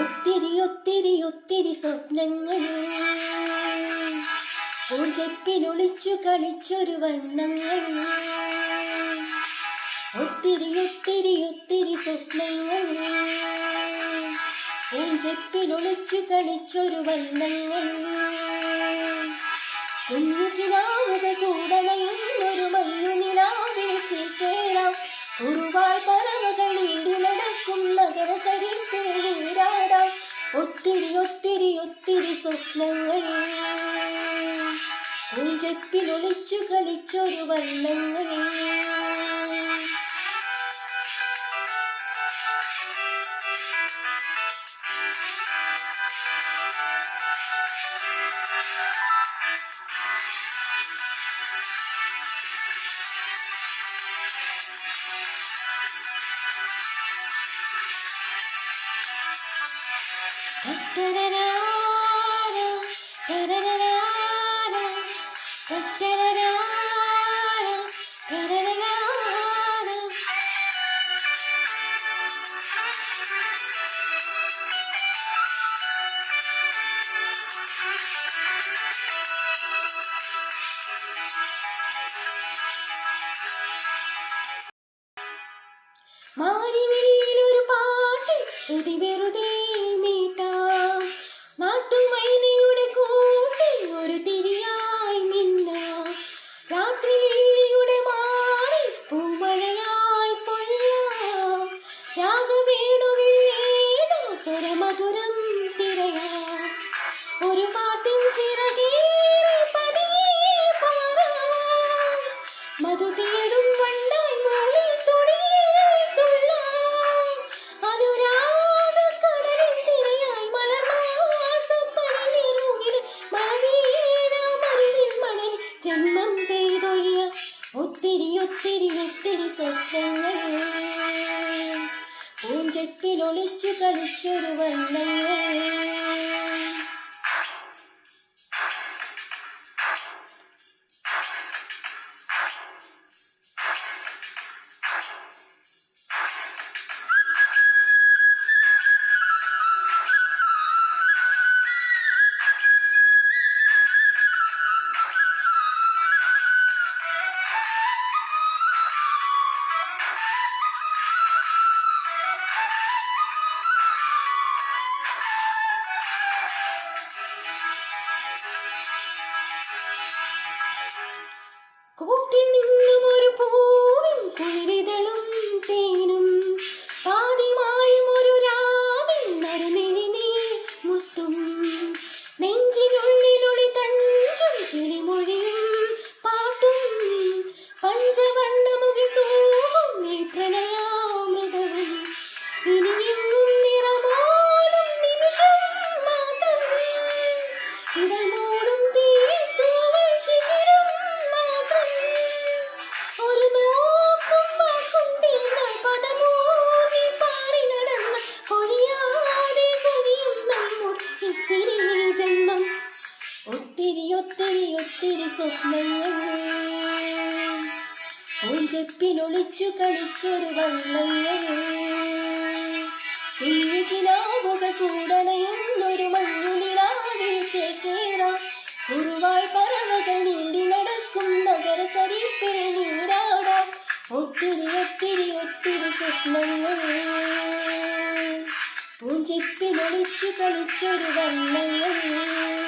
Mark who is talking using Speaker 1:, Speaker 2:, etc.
Speaker 1: ഒത്തിരി ഒത്തിരി ഒത്തിരി സ്വപ്നങ്ങൾ പൂഞ്ചെപ്പിനൊളിച്ചു കളിച്ചൊരു വർണ്ണങ്ങൾ. ഒത്തിരി ഒത്തിരി ഒത്തിരി സ്വപ്നങ്ങൾ പൂഞ്ചെപ്പിനൊളിച്ചു കളിച്ചൊരു വർണ്ണങ്ങൾ. കുഞ്ഞു കിനാവുകൾ കൂടണയുന്നൊരു മഞ്ഞു നിലാവിൽ ചേക്കേറാം. കുറുവാൾ പറവകൾ നീണ്ടി നടക്കും നഗര സരിത്തേടാം. ഒത്തിരി ഒത്തിരി ഒത്തിരി സ്വപ്നങ്ങൾ പൂഞ്ചെപ്പിനൊളിച്ചു കളിച്ചൊരു വർണ്ണങ്ങൾ. മാരിവില്ലിലൊരു പാട്ടിൽ ശ്രുതി വെറുതെ മീട്ടാം. നാട്ടുമൈനയുടെ കൂട്ടിൽ ഒരു തിരിയായി മിന്നാം. രാത്രി വെള്ളിയുടെ മാറിൽ പൂമഴയായി പൊഴിയാം. രാഗവേണുവിൽ ഏതോ സ്വരമധുരം തിരയാം. ഒരു പാട്ടിൻ ചിറകേറി പതിയെ പാറാം. മധു തേടും വണ്ടായി മോളിൽ തൊടിയിൽ തുള്ളാം. അനുരാഗക്കടലിൻ തിരയായി മലർമാസപ്പനിനീരുകിൽ മഴവീഴാമരുവിൽ മണൽ ജന്മം പെയ്തൊഴിയാം. ഒത്തിരി ഒത്തിരി ഒത്തിരി സ്വപ്നങ്ങൾ പൂഞ്ചെപ്പിനൊളിച്ചു കളിച്ചൊരു വർണ്ണങ്ങൾ. കൂട്ടിൽ നിന്നും ഒരു പൂവിൻ കുളിരിതളും തേനും പാതിമായും ഒരു രാവിൻ നറുമിഴി നീ മുത്തും. നെഞ്ചിനുള്ളിലൊളി തഞ്ചും കിളിമൊഴിയും പാട്ടും പഞ്ചവർണ്ണമുകിൽ തൂവും ഈ പ്രണയാമൃതവും. ഇനിയെങ്ങും നിറമോലും നിമിഷം മാത്രം ഇതൾ മൂടും തീർത്തൂവൽ ശിശിരം മാത്രം. ഒരു നോക്കും വാക്കും തീർന്നാൽ പദമൂന്നി പാറി നടന്ന പൊഴിയാതെ പൊഴിയും നമ്മോട് ഇത്തിരി ജന്മം. ഒത്തിരി ഒത്തിരി ഒത്തിരി സ്വപ്നങ്ങൾ പൂഞ്ചെപ്പിനൊളിച്ചു കളിച്ചൊരു വർണ്ണങ്ങൾ. കുഞ്ഞു കിനാവുകൾ കൂടണയുന്നൊരു മഞ്ഞു നിലാവിൽ ചേക്കേറാം. കുറുവാൾ പറവകൾ നീണ്ടി നടക്കും നഗര സരിത്തേടാം. ഒത്തിരി ഒത്തിരി ഒത്തിരി സ്വപ്നങ്ങൾ പൂഞ്ചെപ്പിനൊളിച്ചു കളിച്ചൊരു വർണ്ണങ്ങൾ.